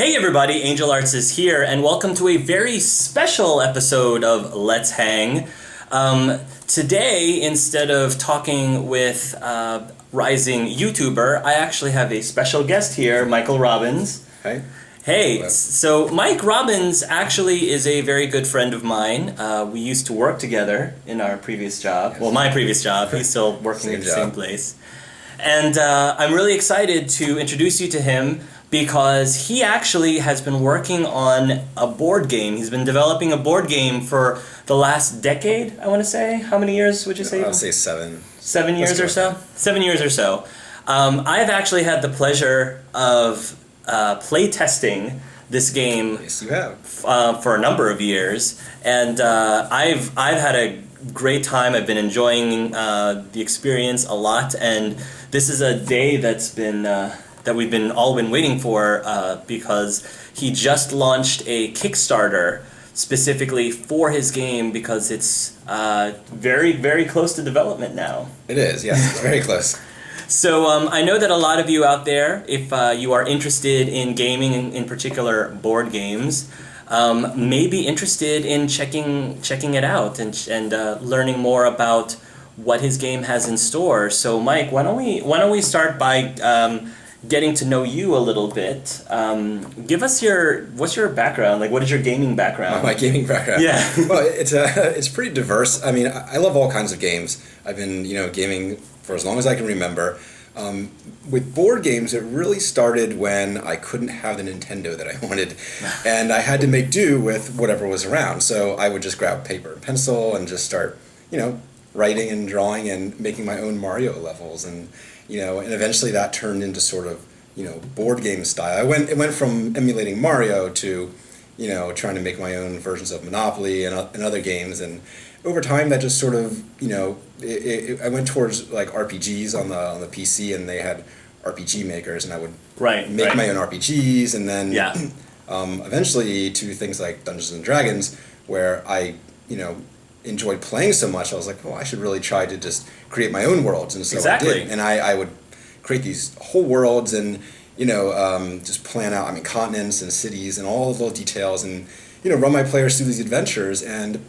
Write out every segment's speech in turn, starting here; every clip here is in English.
Hey everybody, Angel Arts is here, and welcome to a very special episode of Let's Hang. Today, instead of talking with rising YouTuber, I actually have a special guest here, Michael Robbins. Hi. Hey, Hello. So Mike Robbins actually is a very good friend of mine. We used to work together in our previous job. Yes. Well, my previous job. He's still working at the same job. place. And I'm really excited to introduce you to him because he actually has been working on a board game. He's been developing a board game for the last decade, I want to say. How many years would you say? I'll say 7. 7 years or so? 7 years or so. I've actually had the pleasure of play testing this game Yes, you have. for a number of years, and I've had a great time. I've been enjoying the experience a lot, and this is a day that's been that we've all been waiting for because he just launched a Kickstarter specifically for his game because it's very, very close to development now. It is, yes. It's very close. So I know that a lot of you out there, if you are interested in gaming, in particular board games, may be interested in checking it out and learning more about what his game has in store. So Mike, why don't we start by getting to know you a little bit. Give us what's your background? Like, what is your gaming background? My gaming background. Yeah. Well, it's pretty diverse. I mean, I love all kinds of games. I've been, gaming for as long as I can remember. With board games, it really started when I couldn't have the Nintendo that I wanted, and I had to make do with whatever was around. So I would just grab paper and pencil and just start, writing and drawing and making my own Mario levels, and eventually that turned into sort of, board game style. It went from emulating Mario to, trying to make my own versions of Monopoly and other games, and over time that just sort of, I went towards like RPGs on the PC, and they had RPG makers, and I would make my own RPGs, and then eventually to things like Dungeons and Dragons, where I, enjoyed playing so much, I was like, I should really try to just create my own worlds, and so I did, and I would create these whole worlds, and just plan out, continents and cities and all the little details, and run my players through these adventures, and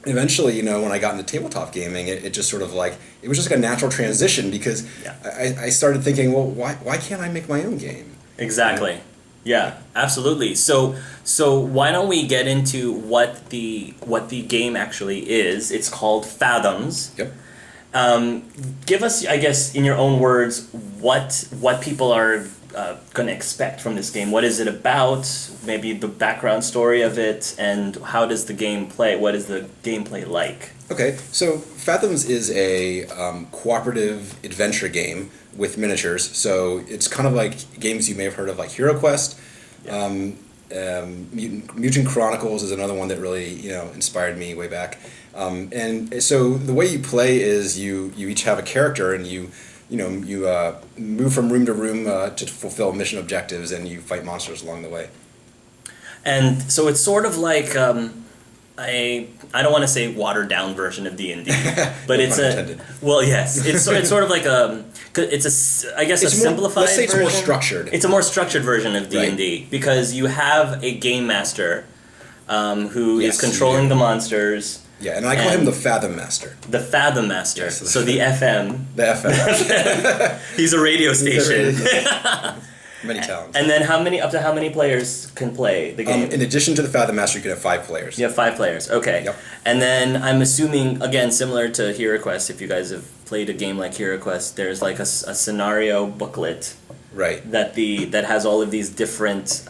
eventually, when I got into tabletop gaming, it just sort of like, it was just like a natural transition because I started thinking, well, why can't I make my own game? Exactly. Yeah, absolutely. So why don't we get into what the game actually is? It's called Fathoms. Yep. Give us, I guess, in your own words, what people are going to expect from this game. What is it about? Maybe the background story of it, and how does the game play? What is the gameplay like? Okay, so Fathoms is a cooperative adventure game with miniatures. So it's kind of like games you may have heard of, like Hero Quest. Mutant Chronicles is another one that really inspired me way back. And so the way you play is you each have a character, and you move from room to room to fulfill mission objectives, and you fight monsters along the way. And so it's sort of like I don't want to say watered down version of D&D, but it's it's sort of like a simplified. Let's say it's version. more structured. It's a more structured version of D&D because you have a game master who is controlling the monsters. Yeah, and I call him the Fathom Master. The Fathom Master. Yes. So the FM. The FM. He's a radio station. Many talents. And then up to how many players can play the game? In addition to the Fathom Master, you can have 5 players. You have 5 players, okay. Yep. And then I'm assuming, again, similar to Hero Quest, if you guys have played a game like Hero Quest, there's like a scenario booklet. Right. That has all of these different.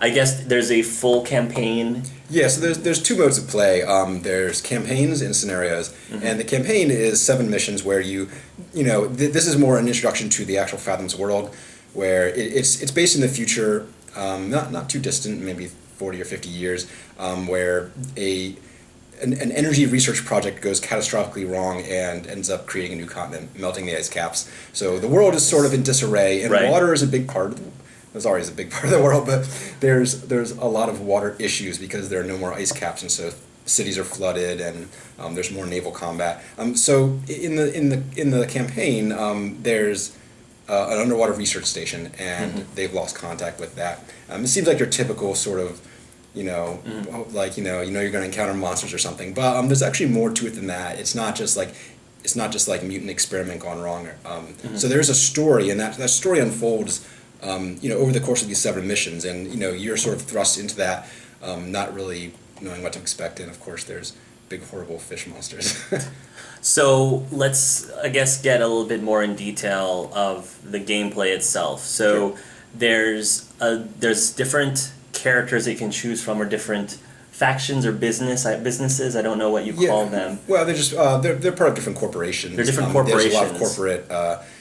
I guess there's a full campaign. Yeah, so there's 2 modes of play. There's campaigns and scenarios, and the campaign is 7 missions where this is more an introduction to the actual Fathoms world, where it's based in the future, not too distant, maybe 40 or 50 years, where an energy research project goes catastrophically wrong and ends up creating a new continent, melting the ice caps. So the world is sort of in disarray, and water is a big part of it. There's always a big part of the world, but there's a lot of water issues because there are no more ice caps, and so cities are flooded, and there's more naval combat. So in the campaign, there's an underwater research station, and they've lost contact with that. It seems like your typical sort of, like you're going to encounter monsters or something, but there's actually more to it than that. It's not just like mutant experiment gone wrong. So there's a story, and that story unfolds, over the course of these 7 missions, and you're sort of thrust into that, not really knowing what to expect, and of course there's big horrible fish monsters. So let's, I guess, get a little bit more in detail of the gameplay itself. So there's different characters that you can choose from, or different factions or businesses. I don't know what you call them. Well, they're just they're part of different corporations. They're different corporations. There's a lot of corporate.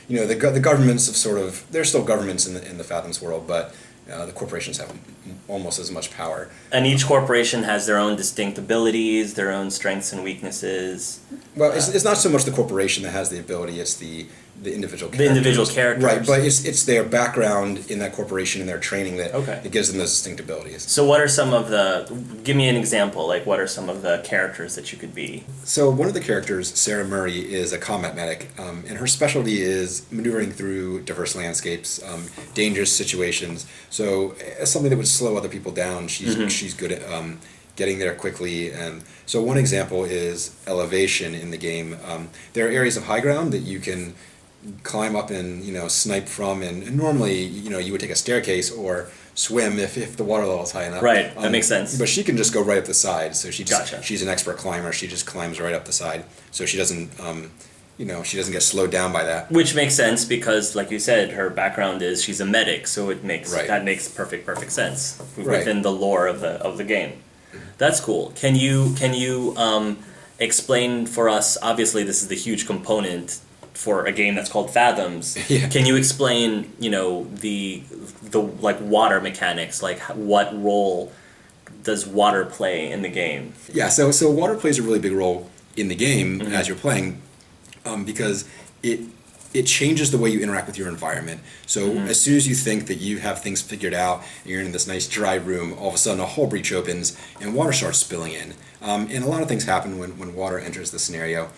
The governments have sort of, there's still governments in the Fathoms world, but the corporations have almost as much power. And each corporation has their own distinct abilities, their own strengths and weaknesses. Well, it's not so much the corporation that has the ability; it's the individual characters. The individual characters. Right, but it's their background in that corporation and their training that gives them those distinct abilities. So what are some of give me an example, like what are some of the characters that you could be? So one of the characters, Sarah Murray, is a combat medic, and her specialty is maneuvering through diverse landscapes, dangerous situations. So as something that would slow other people down, she's good at getting there quickly. And so one example is elevation in the game. There are areas of high ground that you can climb up and snipe from, and normally you would take a staircase or swim if the water level is high enough. Right, that makes sense. But she can just go right up the side. So Gotcha. She's an expert climber. She just climbs right up the side. So she doesn't she doesn't get slowed down by that. Which makes sense because, like you said, her background is she's a medic, so that makes perfect sense within the lore of the game. That's cool. Can you explain for us? Obviously, this is the huge component for a game that's called Fathoms. Yeah. Can you explain, the like water mechanics, like what role does water play in the game? Yeah, so water plays a really big role in the game as you're playing, because it changes the way you interact with your environment. So as soon as you think that you have things figured out, and you're in this nice dry room, all of a sudden a hull breach opens and water starts spilling in. And a lot of things happen when water enters the scenario.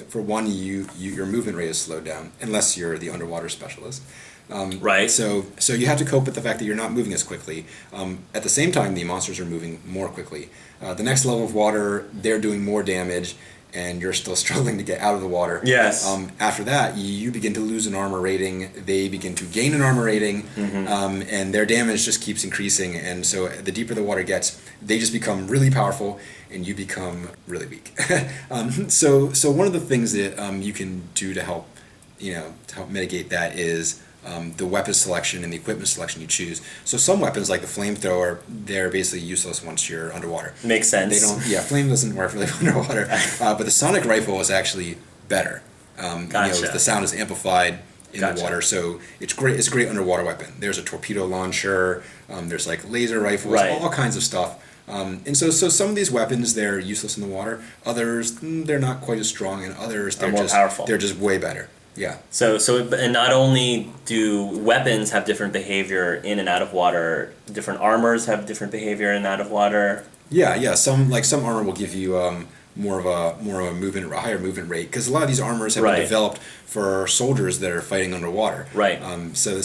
For one, your movement rate is slowed down, unless you're the underwater specialist. Right. So you have to cope with the fact that you're not moving as quickly. At the same time, the monsters are moving more quickly. The next level of water, they're doing more damage, and you're still struggling to get out of the water. Yes. After that, you begin to lose an armor rating. They begin to gain an armor rating, and their damage just keeps increasing. And so the deeper the water gets, they just become really powerful, and you become really weak. So one of the things that you can do to help mitigate that is the weapon selection and the equipment selection you choose. So some weapons, like the flamethrower, they're basically useless once you're underwater. Makes sense. They don't. Yeah, flame doesn't work really underwater. But the sonic rifle is actually better. Gotcha. The sound is amplified in Gotcha. the water, so it's great. It's a great underwater weapon. There's a torpedo launcher. There's like laser rifles, all kinds of stuff. And so some of these weapons, they're useless in the water. Others, they're not quite as strong, and others they're more powerful. They're just way better. Yeah. So and not only do weapons have different behavior in and out of water, different armors have different behavior in and out of water. Yeah. Some armor will give you more of a higher movement rate, because a lot of these armors have been developed for soldiers that are fighting underwater. Right. So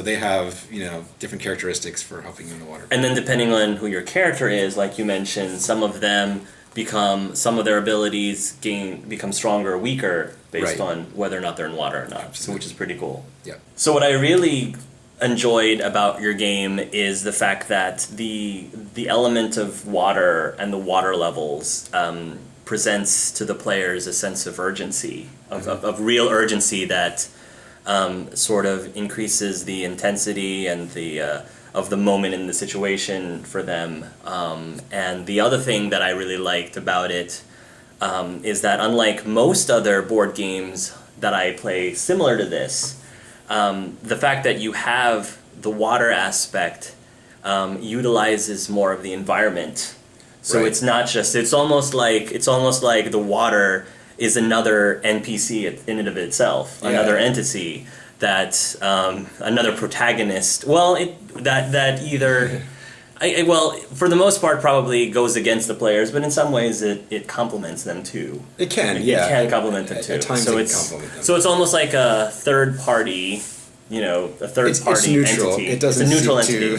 they have different characteristics for helping you in the water. And then depending on who your character is, like you mentioned, some of their abilities become stronger or weaker based on whether or not they're in water or not, which is pretty cool. Yeah. So what I really enjoyed about your game is the fact that the element of water and the water levels presents to the players a sense of urgency, of real urgency that sort of increases the intensity and of the moment in the situation for them. And the other thing that I really liked about it is that, unlike most other board games that I play similar to this, the fact that you have the water aspect utilizes more of the environment. So it's not just, it's almost like the water is another NPC in and of itself, another entity that another protagonist. Well, that either Well, for the most part, probably goes against the players, but in some ways, it complements them too. It can, It yeah. can complement them too. At times so it it's can complement them. so it's almost like a third party. A third party it's neutral. entity. It doesn't it's a neutral seek entity.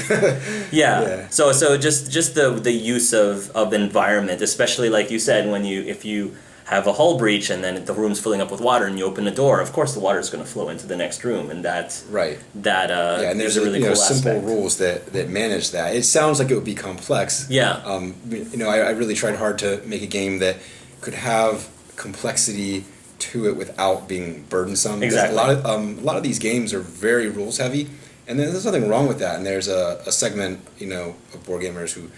to Yeah. So just the use of environment, especially like you said, if you have a hull breach and then the room's filling up with water and you open the door, of course the water is going to flow into the next room, and that's right. And there's a really cool simple aspect. rules that manage that. It sounds like it would be complex. Yeah. I really tried hard to make a game that could have complexity to it without being burdensome. Exactly. A lot of these games are very rules heavy, and there's nothing wrong with that. And there's a segment of board gamers who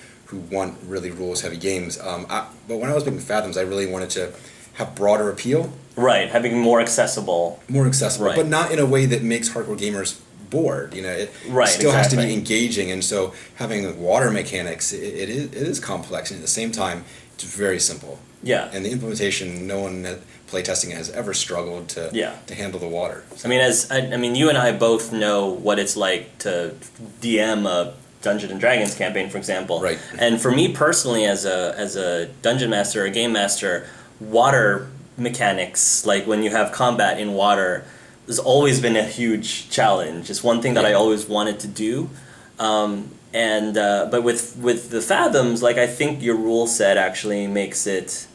want really rules heavy games. But when I was making Fathoms, I really wanted to have broader appeal. Right, having more accessible. Right. But not in a way that makes hardcore gamers bored. It still has to be engaging, and so having water mechanics, it is complex, and at the same time, it's very simple. Yeah. And the implementation, no one playtesting it has ever struggled to handle the water. So. You and I both know what it's like to DM a Dungeons and Dragons campaign, for example. Right. And for me personally, as a dungeon master or a game master, water mechanics, like when you have combat in water, has always been a huge challenge. It's one thing that I always wanted to do. But with the Fathoms, like I think your rule set actually makes it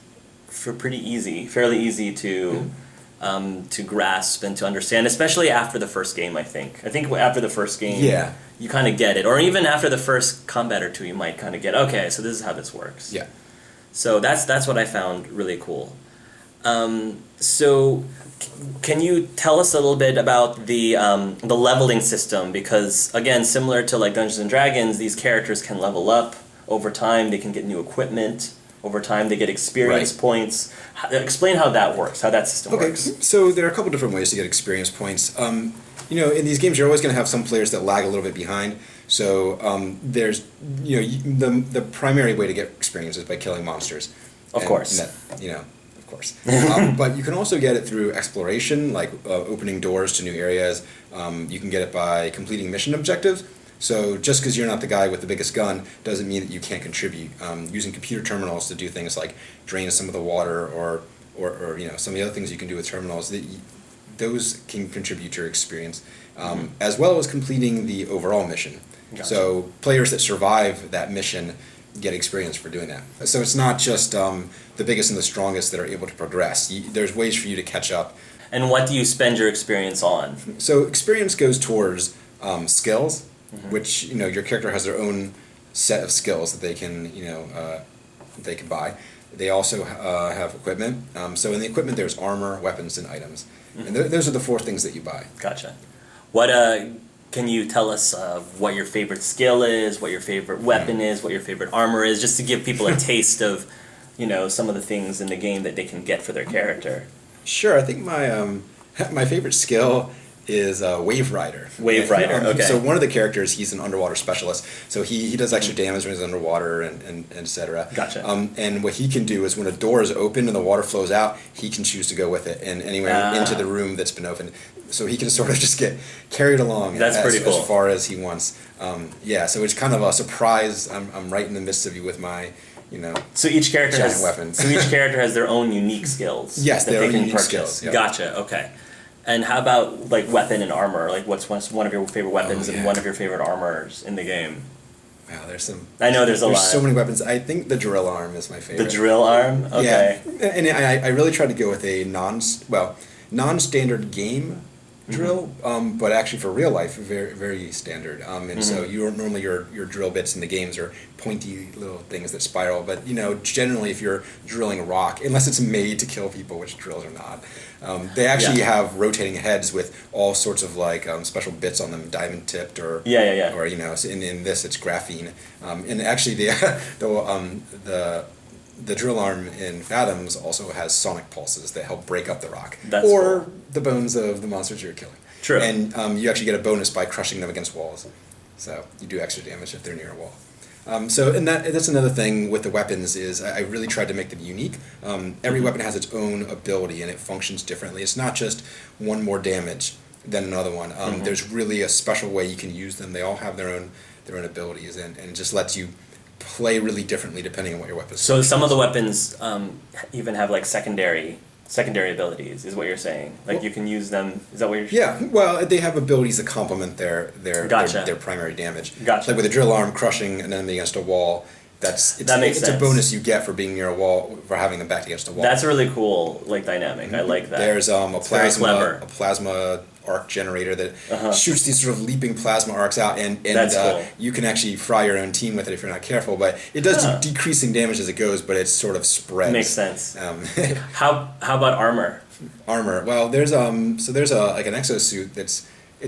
fairly easy to grasp and to understand, especially after the first game. I think after the first game, you kind of get it, or even after the first combat or two, you might kind of get, okay, so this is how this works. Yeah. So that's what I found really cool. So can you tell us a little bit about the leveling system? Because again, similar to like Dungeons and Dragons, these characters can level up over time. They can get new equipment over time. They get experience points. Explain how that works. How that system works. So there are a couple different ways to get experience points. In these games, you're always going to have some players that lag a little bit behind. So there's the primary way to get experience is by killing monsters. Of course. But you can also get it through exploration, like opening doors to new areas. You can get it by completing mission objectives. So just because you're not the guy with the biggest gun doesn't mean that you can't contribute. Using computer terminals to do things like drain some of the water or some of the other things you can do with terminals, those can contribute to your experience, as well as completing the overall mission. Gotcha. So players that survive that mission get experience for doing that. So it's not just the biggest and the strongest that are able to progress. There's ways for you to catch up. And what do you spend your experience on? So experience goes towards skills, which your character has their own set of skills that they can buy. They also have equipment. So in the equipment, there's armor, weapons, and items, and those are the four things that you buy. Gotcha. What can you tell us what your favorite skill is, what your favorite weapon is, what your favorite armor is, just to give people a taste of, some of the things in the game that they can get for their character? Sure. I think my favorite skill is Wave Rider. Wave Rider, okay. So one of the characters, he's an underwater specialist. So he does extra damage when he's underwater and et cetera. Gotcha. And what he can do is when a door is open and the water flows out, he can choose to go with it and anywhere into the room that's been opened. So he can sort of just get carried along pretty cool. as far as he wants. So it's kind of a surprise. I'm right in the midst of you with my, so each character giant weapons. So each character has their own unique skills. Yes, that their they own can unique purchase. skills. Yep. Gotcha. Okay. And how about like weapon and armor? Like what's one of your favorite weapons and one of your favorite armors in the game? Wow, there's some. I know there's a lot. There's so many weapons. I think the drill arm is my favorite. The drill arm? Okay. Yeah, and I really tried to go with a non-standard game drill, but actually for real life, very very standard. So normally your drill bits in the games are pointy little things that spiral, but generally if you're drilling rock, unless it's made to kill people, which drills are not, they actually have rotating heads with all sorts of like special bits on them, diamond tipped or or so in this it's graphene, and actually the drill arm in Fathoms also has sonic pulses that help break up the rock cool. the bones of the monsters you're killing. True. And you actually get a bonus by crushing them against walls. So you do extra damage if they're near a wall. That's another thing with the weapons is I really tried to make them unique. Every weapon has its own ability and it functions differently. It's not just one more damage than another one. There's really a special way you can use them. They all have their own their own abilities, and it just lets you play really differently depending on what your weapons. So some of the weapons even have like secondary abilities, is what you're saying. Like Well, you can use them. Is that what you're? yeah, well, they have abilities that complement Gotcha. their primary damage. Gotcha. Like with a drill arm, crushing an enemy against a wall. It's Makes sense. a bonus you get for being near a wall, for having them backed against a wall. That's a really cool like dynamic. I like that. There's very clever. a plasma arc generator that shoots these sort of leaping plasma arcs out, and That's cool. you can actually fry your own team with it if you're not careful. But it does decreasing damage as it goes, but it's sort of spreads. Makes sense. How about armor? Armor. Well, there's there's like an exosuit that's you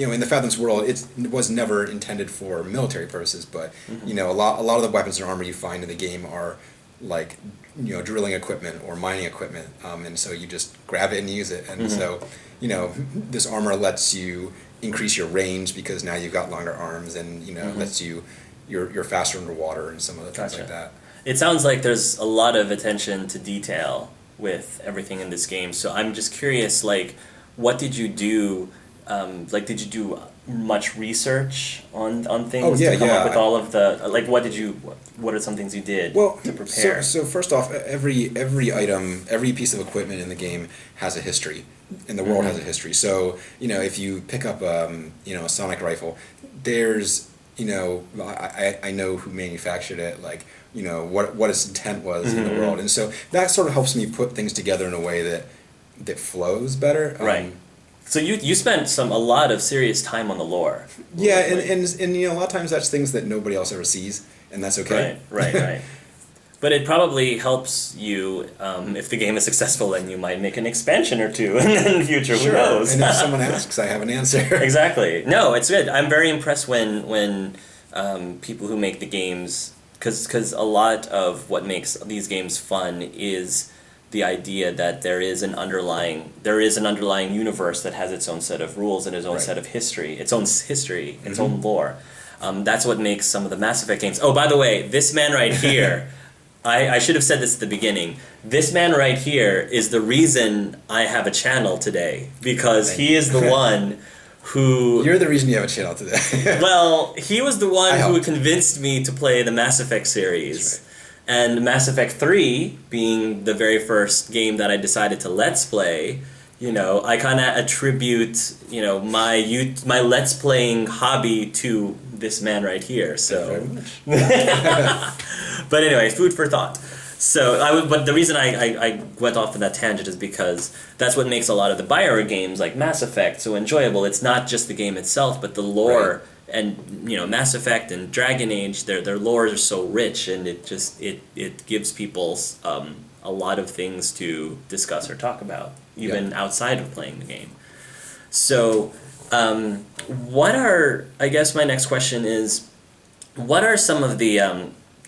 know, in the Fathoms world, it was never intended for military purposes, but you know, a lot of the weapons and armor you find in the game are like, you know, drilling equipment or mining equipment, and so you just grab it and use it, and so, you know, this armor lets you increase your range because now you've got longer arms, and you know, lets you're faster underwater and some other things like that. It sounds like there's a lot of attention to detail with everything in this game. So I'm just curious, like, what did you do? Like, did you do much research on things to come up with all of the like? What are some things you did to prepare? So first off, every item, every piece of equipment in the game has a history, and the world has a history. So you know, if you pick up you know, a sonic rifle, there's, you know, I know who manufactured it, like, you know, what its intent was in the world, and so that sort of helps me put things together in a way that flows better. Right. So you spent a lot of serious time on the lore. Yeah, and you know, a lot of times that's things that nobody else ever sees, and that's okay. Right. But it probably helps you, if the game is successful, then you might make an expansion or two in the future. Sure. Who knows? And if someone asks, I have an answer. Exactly. No, it's good. I'm very impressed when people who make the games, because a lot of what makes these games fun is the idea that there is an underlying universe that has its own set of rules and its own set of history, its own lore. That's what makes some of the Mass Effect games. Oh, by the way, this man right here, I should have said this at the beginning. This man right here is the reason I have a channel today, because he is the one who... You're the reason you have a channel today. Well, he was the one who convinced me to play the Mass Effect series. And Mass Effect 3, being the very first game that I decided to Let's Play, you know, I kind of attribute, you know, my Let's Playing hobby to this man right here. So, but anyway, food for thought. So but the reason I went off on that tangent is because that's what makes a lot of the BioWare games like Mass Effect so enjoyable. It's not just the game itself, but the lore. Right. And you know, Mass Effect and Dragon Age, their lores are so rich, and it gives people a lot of things to discuss or talk about, even outside of playing the game. So, I guess my next question is, what are some of the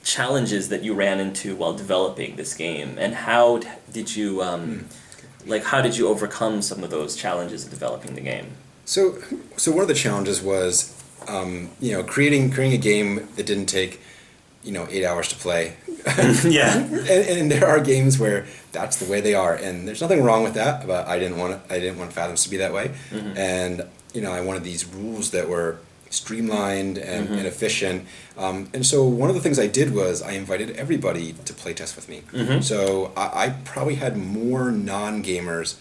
challenges that you ran into while developing this game, and how did you how did you overcome some of those challenges in developing the game? So one of the challenges was, you know, creating a game that didn't take, you know, 8 hours to play. Yeah. And there are games where that's the way they are, and there's nothing wrong with that. But I didn't want Fathoms to be that way, and you know, I wanted these rules that were streamlined and efficient. And so one of the things I did was I invited everybody to play test with me. So I probably had more non-gamers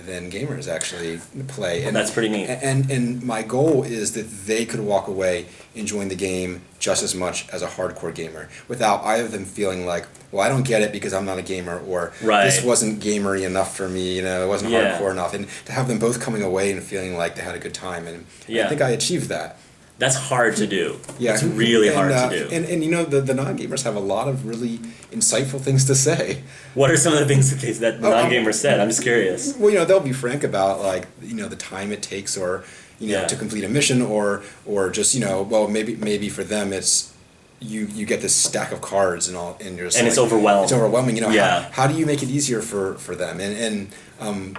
than gamers actually play. And that's pretty neat. And my goal is that they could walk away enjoying the game just as much as a hardcore gamer, without either of them feeling like, well, I don't get it because I'm not a gamer, or this wasn't gamery enough for me, you know, it wasn't hardcore enough. And to have them both coming away and feeling like they had a good time, and I think I achieved that. That's hard to do. Yeah, it's really hard to do. And you know, the non-gamers have a lot of really insightful things to say. What are some of the things that non-gamers said? I'm just curious. Well, you know, they'll be frank about, like, you know, the time it takes, or you know, to complete a mission, or just, you know, well, maybe for them it's you get this stack of cards and all, and you're just it's overwhelming. It's overwhelming. You know, how do you make it easier for them, and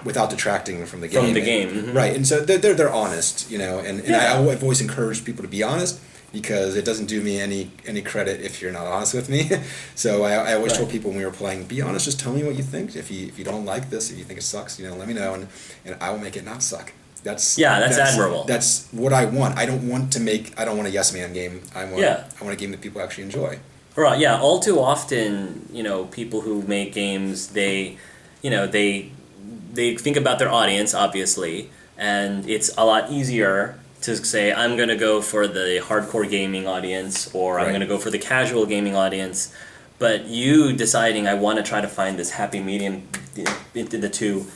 without detracting from the game? From the game, right? And so they're honest, you know, and I've always encouraged people to be honest, because it doesn't do me any credit if you're not honest with me. So I always told people when we were playing, be honest, just tell me what you think. If you don't like this, if you think it sucks, you know, let me know, and I will make it not suck. That's that's admirable. That's what I want. I don't want a yes man game. I want a game that people actually enjoy. Right. Yeah. All too often, people who make games, they think about their audience, obviously, and it's a lot easier to say, I'm going to go for the hardcore gaming audience, or I'm going to go for the casual gaming audience. But you deciding, I want to try to find this happy medium in the two,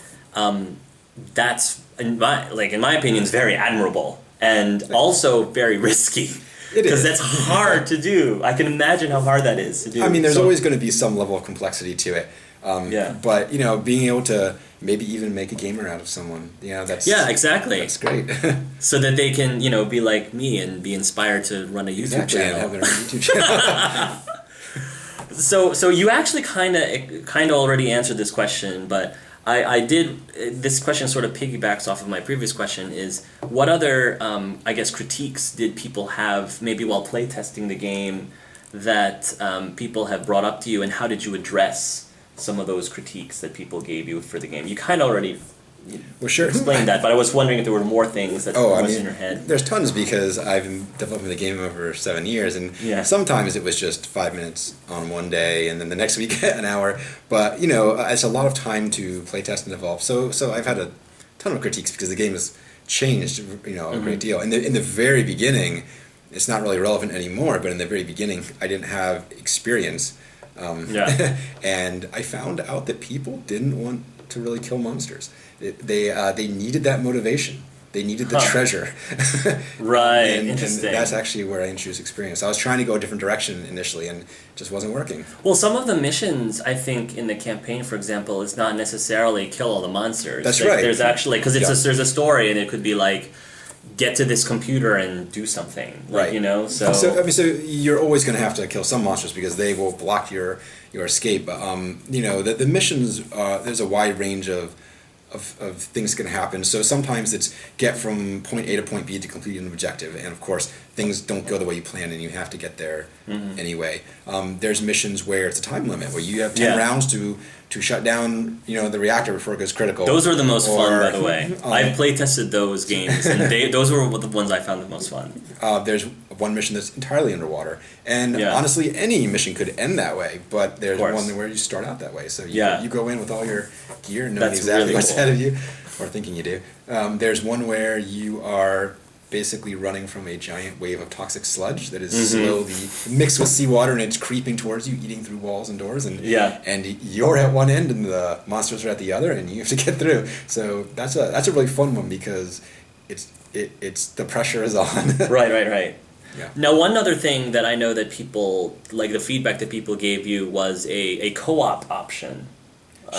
that's, in my opinion, is very admirable and also very risky. Because that's hard to do. I can imagine how hard that is to do. I mean, there's always going to be some level of complexity to it. But being able to maybe even make a gamer out of someone, that's exactly. That's great. So that they can be like me and be inspired to run a YouTube channel. And have their own YouTube channel. So you actually kind of already answered this question, but I did. This question sort of piggybacks off of my previous question. Is what other critiques did people have maybe while playtesting the game that people have brought up to you, and how did you address some of those critiques that people gave you for the game? You kind of already explained that, but I was wondering if there were more things that was in your head. There's tons, because I've been developing the game over 7 years, and sometimes it was just 5 minutes on one day, and then the next week an hour. But it's a lot of time to play test and develop. So I've had a ton of critiques because the game has changed, a great deal. In the very beginning, it's not really relevant anymore. But in the very beginning, I didn't have experience. And I found out that people didn't want to really kill monsters. They needed that motivation. They needed the treasure. Right. Interesting. And that's actually where I introduced experience. I was trying to go a different direction initially, and it just wasn't working. Well, some of the missions, I think, in the campaign, for example, is not necessarily kill all the monsters. That's right. There's actually, because there's a story, and it could be like, get to this computer and do something. Right. So you're always going to have to kill some monsters because they will block your escape. The missions, there's a wide range of things can happen. So sometimes it's get from point A to point B to complete an objective, and of course things don't go the way you plan and you have to get there anyway. There's missions where it's a time limit, where you have 10 rounds to shut down the reactor before it goes critical. Those are the most fun, by the way. I've play tested those games, and those were the ones I found the most fun. There's one mission that's entirely underwater, and honestly any mission could end that way, but there's one where you start out that way. So you go in with all your gear, knowing exactly what's ahead of you, or thinking you do. There's one where you are basically running from a giant wave of toxic sludge that is slowly mixed with seawater, and it's creeping towards you, eating through walls and doors, and you're at one end and the monsters are at the other, and you have to get through. So that's a really fun one because it's the pressure is on. Right. Yeah. Now, one other thing that I know that people, like the feedback that people gave you, was a co-op option.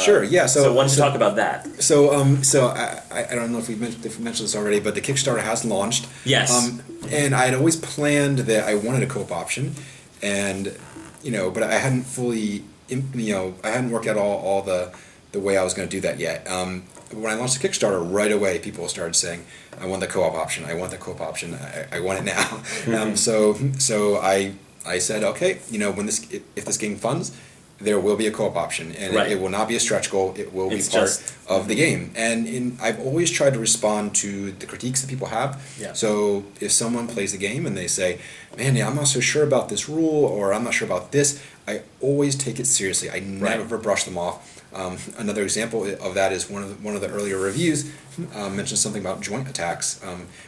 Sure. Yeah. So why don't you talk about that? So I don't know if we've mentioned this already, but the Kickstarter has launched. Yes. And I had always planned that I wanted a co-op option, and but I hadn't fully, I hadn't worked out all the way I was going to do that yet. When I launched the Kickstarter, right away people started saying, "I want the co-op option. I want the co-op option. I want it now." So I said, okay, if this game funds, there will be a co-op option, and it will not be a stretch goal. It will be part of the game. And I've always tried to respond to the critiques that people have. Yeah. So if someone plays the game and they say, "Man, I'm not so sure about this rule," or "I'm not sure about this," I always take it seriously. I never brush them off. Another example of that is one of the earlier reviews mentioned something about joint attacks,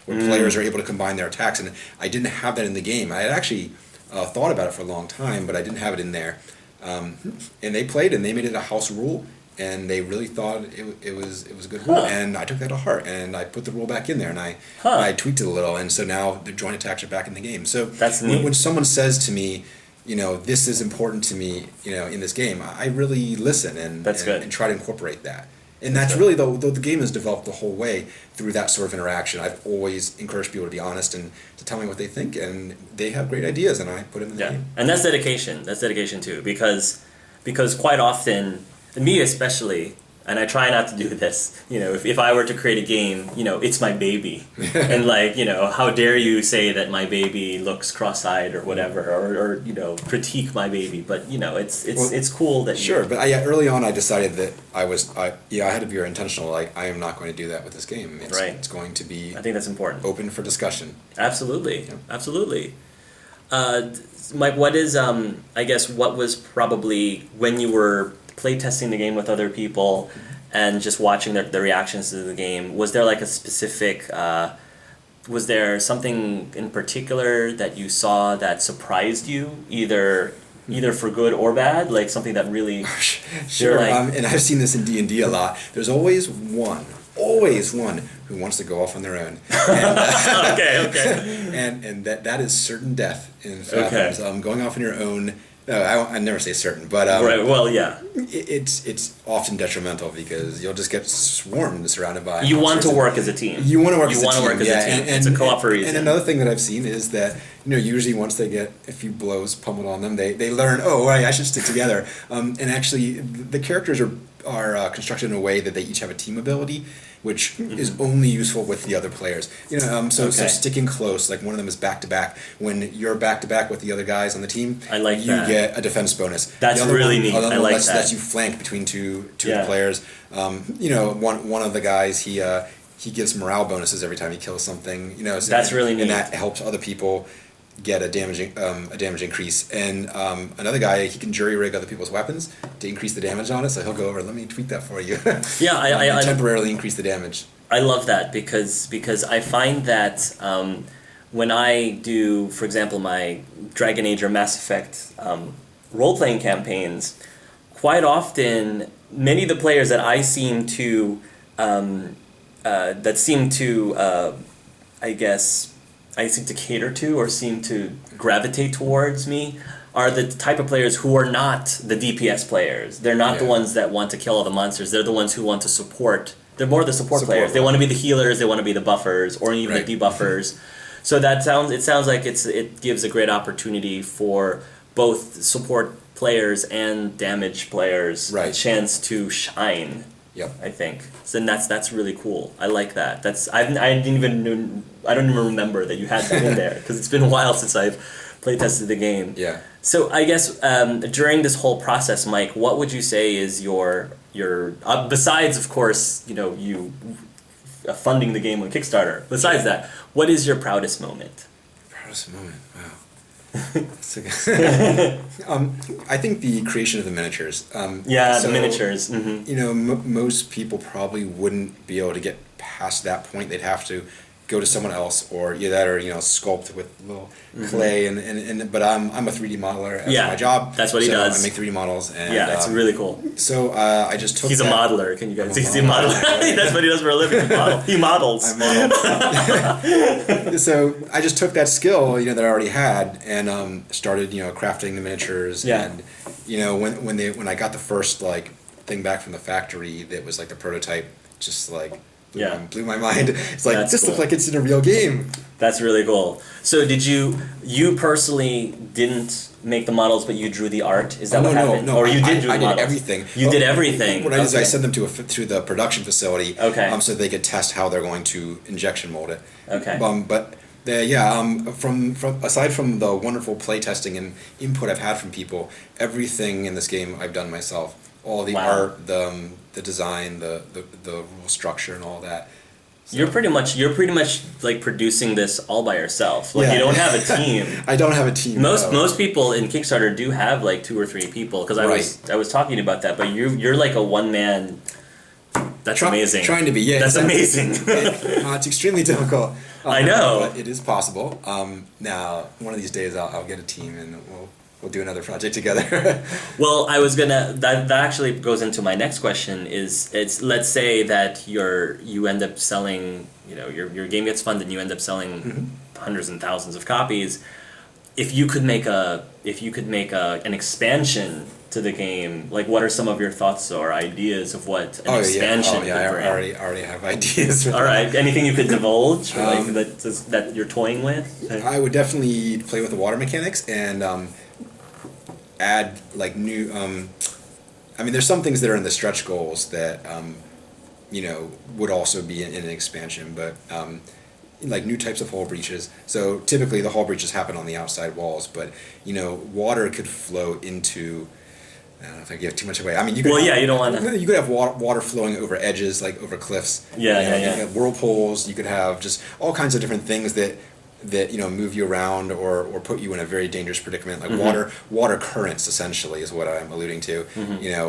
where players are able to combine their attacks, and I didn't have that in the game. I had actually thought about it for a long time, but I didn't have it in there. And they played, and they made it a house rule, and they really thought it was a good rule, and I took that to heart, and I put the rule back in there, and I tweaked it a little, and so now the joint attacks are back in the game. So that's neat. When someone says to me, this is important to me, in this game, I really listen and try to incorporate that. And that's really, though the game is developed the whole way through that sort of interaction. I've always encouraged people to be honest and to tell me what they think, and they have great ideas, and I put them in the game. And that's dedication. That's dedication too, because quite often, me especially, and I try not to do this. If I were to create a game, it's my baby, and how dare you say that my baby looks cross-eyed or whatever, or critique my baby. But it's cool that sure. But early on, I decided that I had to be very intentional. Like, I am not going to do that with this game. It's going to be. I think that's important. Open for discussion. Absolutely, absolutely. Mike, what is I guess what was probably when you were playtesting the game with other people and just watching the reactions to the game, was there like a specific was there something in particular that you saw that surprised you, either for good or bad, like something that really sure and I've seen this in D&D a lot. There's always one who wants to go off on their own. And, okay. And that is certain death in Fathoms. Going off on your own. I never say certain, but right. Well, yeah. It's often detrimental because you'll just get swarmed, surrounded by. You want to work as a team. You want to work. And it's a co-op for a reason. And another thing that I've seen is that usually once they get a few blows pummeled on them, they learn. Oh, right, I should stick together. And actually, the characters are constructed in a way that they each have a team ability, which is only useful with the other players. So sticking close, like one of them is back to back. When you're back to back with the other guys on the team, you get a defense bonus. That's really neat. I like that. That's you flank between two of the players. One of the guys he gives morale bonuses every time he kills something. So that's really neat, and that helps other people get a damage increase. And another guy, he can jury rig other people's weapons to increase the damage on it. So he'll go over, let me tweak that for you. Yeah, I temporarily increase the damage. I love that because I find that when I do, for example, my Dragon Age or Mass Effect role-playing campaigns, quite often many of the players that I seem to I seem to cater to or seem to gravitate towards me are the type of players who are not the DPS players. They're not the ones that want to kill all the monsters. They're the ones who want to support. They're more the support players. They want to be the healers. They want to be the buffers or even the debuffers. So it sounds like it gives a great opportunity for both support players and damage players a chance to shine. Yep. I think. So that's really cool. I like that. I don't even remember that you had that in there because it's been a while since I've play tested the game. Yeah. So I guess during this whole process, Mike, what would you say is your besides, of course, you funding the game on Kickstarter. Besides that, what is your proudest moment? Proudest moment. Wow. I think the creation of the miniatures. The miniatures. Mm-hmm. Most people probably wouldn't be able to get past that point. They'd have to go to someone else, or sculpt with little clay. But I'm a 3D modeler as my job. That's what he does. I make 3D models. And, it's really cool. So I just took. He's a modeler. Can you guys see? He's a modeler. That's what he does for a living. He models. I model. So I just took that skill, that I already had, and started, crafting the miniatures. Yeah. And when I got the first thing back from the factory, that was the prototype, just blew my mind. It's this looks like it's in a real game. That's really cool. So did you personally didn't make the models, but you drew the art? Is that what happened? No, or you did drew the models? I did everything. You did everything. What I did is I sent them to the production facility. Okay. So they could test how they're going to injection mold it. Okay. From aside from the wonderful playtesting and input I've had from people, everything in this game I've done myself. All the art, the design, the rule structure, and all that. So. You're pretty much producing this all by yourself. You don't have a team. I don't have a team. Most people in Kickstarter do have 2 or 3 people because I was talking about that. But you're like a one man. That's amazing. Trying to be, yeah. That's amazing. It's extremely difficult. I know, but it is possible. Now, one of these days, I'll get a team and we'll do another project together. Well, I was gonna. That actually goes into my next question. Let's say that you end up selling. Your game gets funded, and you end up selling hundreds and thousands of copies. If you could make an expansion to the game, what are some of your thoughts or ideas of what an expansion could bring? I already have ideas. All right, anything you could divulge that you're toying with? I would definitely play with the water mechanics and add new I mean, there's some things that are in the stretch goals that would also be in an expansion, but like new types of hull breaches. So typically the hull breaches happen on the outside walls, but water could flow into. I don't know if I give too much away. I mean, you could. You don't want to. You could have water flowing over edges, like over cliffs. Yeah. You could have whirlpools. You could have just all kinds of different things that move you around or put you in a very dangerous predicament. Like water currents essentially is what I'm alluding to.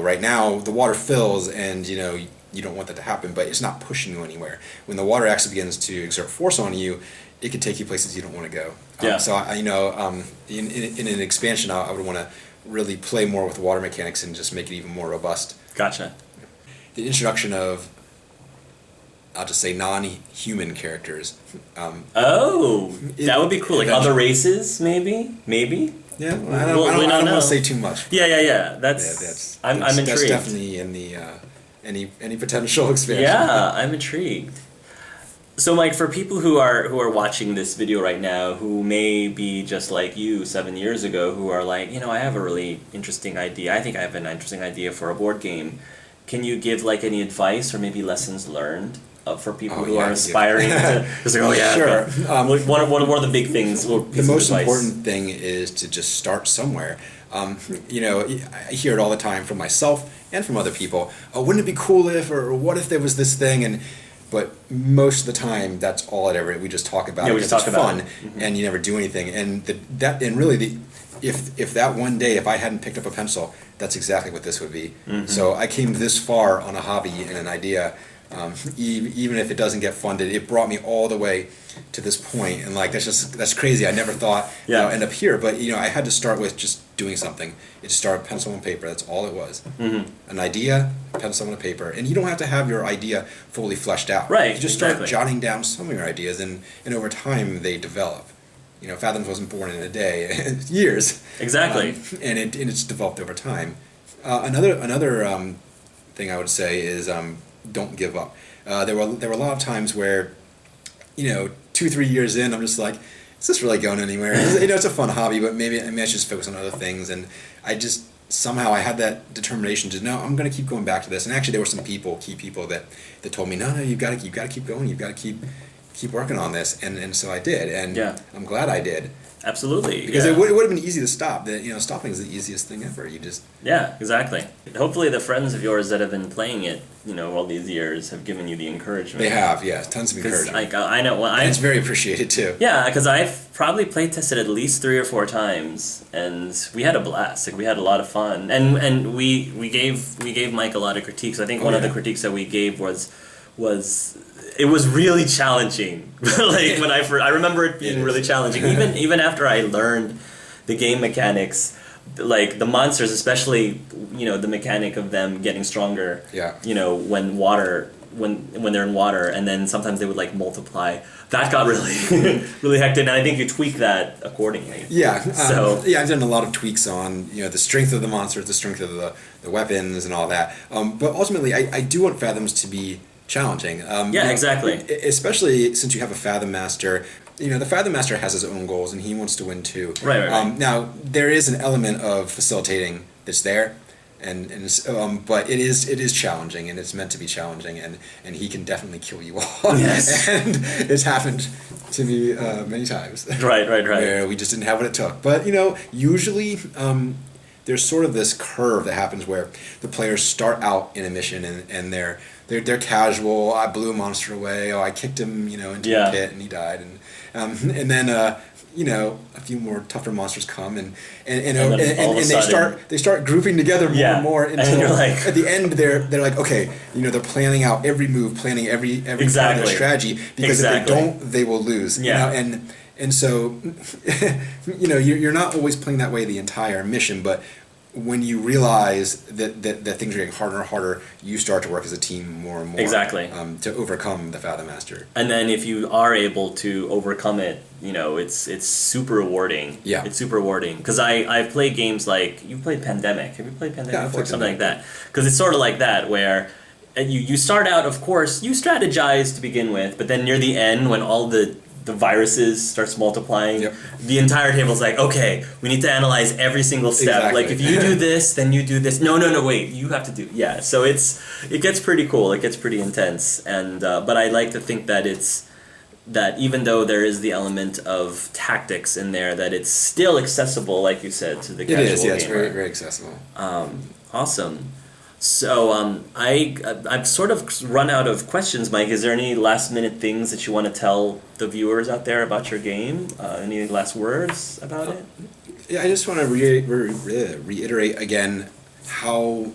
Right now the water fills and you don't want that to happen, but it's not pushing you anywhere. When the water actually begins to exert force on you, it could take you places you don't want to go. So in an expansion, I would want to really play more with water mechanics and just make it even more robust. Gotcha. The introduction of, I'll just say, non-human characters. That would be cool. Like other races, maybe. Yeah, I don't want to say too much. Yeah. That's I'm intrigued. That's definitely in the any potential expansion. Yeah, I'm intrigued. So, Mike, for people who are watching this video right now, who may be just like you 7 years ago, who are like, I have a really interesting idea. I think I have an interesting idea for a board game. Can you give like any advice or maybe lessons learned for people who are aspiring to? Just like, sure. One of the big things. The most important thing is to just start somewhere. I hear it all the time from myself and from other people. Oh, wouldn't it be cool if, or what if there was this thing? But most of the time, that's all we just talk about it because it's fun, and you never do anything. And if that one day, if I hadn't picked up a pencil, that's exactly what this would be. So I came this far on a hobby and an idea. Even if it doesn't get funded, it brought me all the way to this point, and like that's crazy. I never thought I'd end up here, but I had to start with just doing something. It just started pencil and paper. That's all it was. An idea, pencil and a paper, and you don't have to have your idea fully fleshed out. Right. You just start jotting down some of your ideas, and over time they develop. Fathoms wasn't born in a day, years. Exactly. And it's developed over time. Another thing I would say is don't give up. There were a lot of times where 2-3 years in, I'm just like, is this really going anywhere? It's a fun hobby, but maybe I should just focus on other things. And I just somehow I had that determination to no, I'm going to keep going back to this. And actually, there were some key people that told me, no, you've got to keep going. You've got to keep working on this. And so I did, and I'm glad I did. Absolutely. Because it would have been easy to stop. Stopping is the easiest thing ever. You just exactly. Hopefully, the friends of yours that have been playing it, all these years, have given you the encouragement. They have, tons of encouragement. I know. And it's very appreciated too. Yeah, because I've probably play tested at least 3 or 4 times, and we had a blast. Like we had a lot of fun, and we gave Mike a lot of critiques. I think one of the critiques that we gave was it was really challenging. When I remember it being really challenging. Even after I learned the game mechanics, like the monsters, especially the mechanic of them getting stronger. Yeah. When they're in water, and then sometimes they would like multiply. That got really really hectic, and I think you tweak that accordingly. Yeah. I've done a lot of tweaks on the strength of the monsters, the strength of the weapons, and all that. But ultimately, I do want Fathoms to be challenging. Exactly. Especially since you have a Fathom Master. The Fathom Master has his own goals, and he wants to win too. Right. Now, there is an element of facilitating that's there, but it is challenging, and it's meant to be challenging, and he can definitely kill you all. Yes. And it's happened to me many times. Right. Where we just didn't have what it took. But usually. There's sort of this curve that happens where the players start out in a mission and they're casual. I blew a monster away. Oh, I kicked him, into a pit and he died. And then a few more tougher monsters come and they start grouping together more and more until you're like, at the end they're like, okay, they're planning out every move, planning every part of their strategy, because if they don't, they will lose. And so, you're not always playing that way the entire mission, but when you realize that things are getting harder and harder, you start to work as a team more and more. Exactly. To overcome the Fathom Master. And then if you are able to overcome it, it's super rewarding. Yeah. It's super rewarding. Because I've played games like, you've played Pandemic. Have you played Pandemic before? Something like that. Because it's sort of like that, where you start out, of course, you strategize to begin with, but then near the end, when all the the viruses starts multiplying, Yep. the entire table's like, okay, we need to analyze every single step. Exactly. Like if you do this, then you do this. No, wait, you have to do. Yeah, so it gets pretty cool. It gets pretty intense, and but I like to think that that even though there is the element of tactics in there, that it's still accessible, like you said, to the casual gamer. It is, yeah, it's very, very accessible. Awesome. So I've sort of run out of questions, Mike. Is there any last minute things that you want to tell the viewers out there about your game? Any last words about it? Yeah, I just want to reiterate again how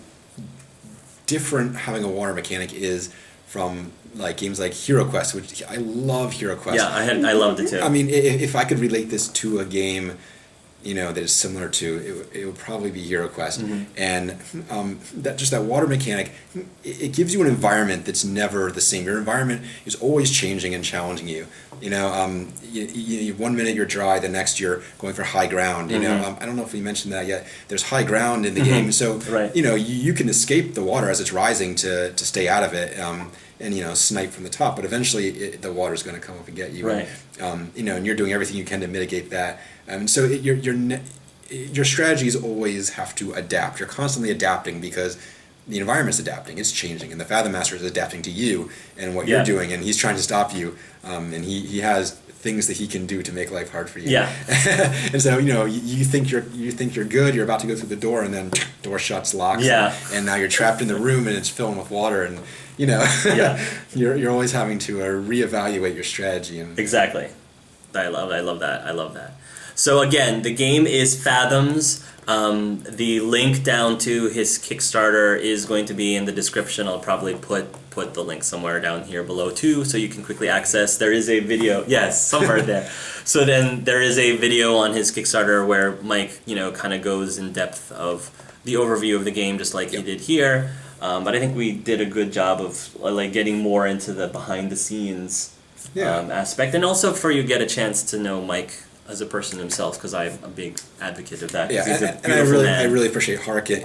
different having a water mechanic is from like games like Hero Quest, which I love Hero Quest. Yeah, I loved it too. I mean, if I could relate this to a game, that is similar to it would probably be Hero Quest, and that water mechanic, it gives you an environment that's never the same. Your environment is always changing and challenging you. You 1 minute you're dry, the next you're going for high ground. I don't know if we mentioned that yet. There's high ground in the game, so right. You can escape the water as it's rising to stay out of it. And snipe from the top, but eventually the water's going to come up and get you. Right. And you're doing everything you can to mitigate that. So your strategies always have to adapt. You're constantly adapting because the environment's adapting. It's changing, and the Fathom Master is adapting to you and what you're doing, and he's trying to stop you. And he has things that he can do to make life hard for you. Yeah. And so you think you're good. You're about to go through the door, and then door shuts, locks. Yeah. And now you're trapped in the room, and it's filled with water, and Yeah. you're always having to reevaluate your strategy. And Exactly. I love that. So again, the game is Fathoms. The link down to his Kickstarter is going to be in the description. I'll probably put the link somewhere down here below too, so you can quickly access. There is a video, yes, somewhere there. So then there is a video on his Kickstarter where Mike, kind of goes in depth of the overview of the game, just like he did here. But I think we did a good job of like getting more into the behind the scenes aspect, and also for you to get a chance to know Mike as a person himself, because I'm a big advocate of that. Yeah, he's a and I really appreciate Hark and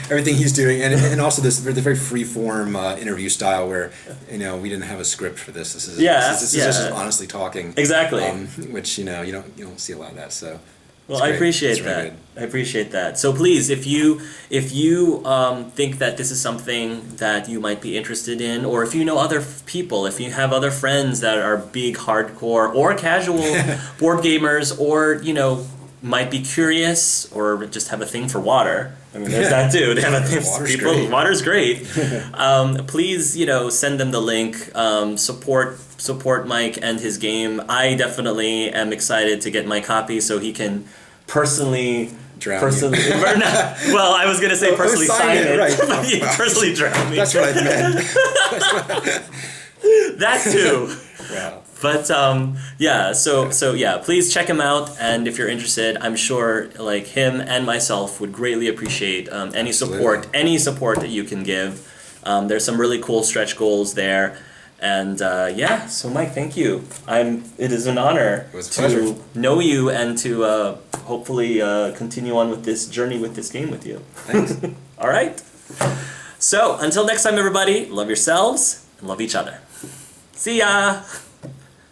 everything he's doing, and also the very free form interview style where we didn't have a script for this. This is just honestly talking. Exactly. Which you don't see a lot of that. So. Well, I appreciate that. Good. I appreciate that. So please, if you think that this is something that you might be interested in, or if you know other people, if you have other friends that are big, hardcore, or casual board gamers, or might be curious, or just have a thing for water. I mean, there's that too. They have a thing for people. Water's great. Please, send them the link. Support Mike and his game. I definitely am excited to get my copy so he can personally drown well, I was gonna say personally sign it, right. But he personally drown me. That's what I meant. That too. Wow. But please check him out, and if you're interested, I'm sure like him and myself would greatly appreciate any support that you can give. There's some really cool stretch goals there. And so Mike, thank you. It is an honor to know you and to hopefully continue on with this journey with this game with you. Thanks. All right. So until next time, everybody, love yourselves and love each other. See ya.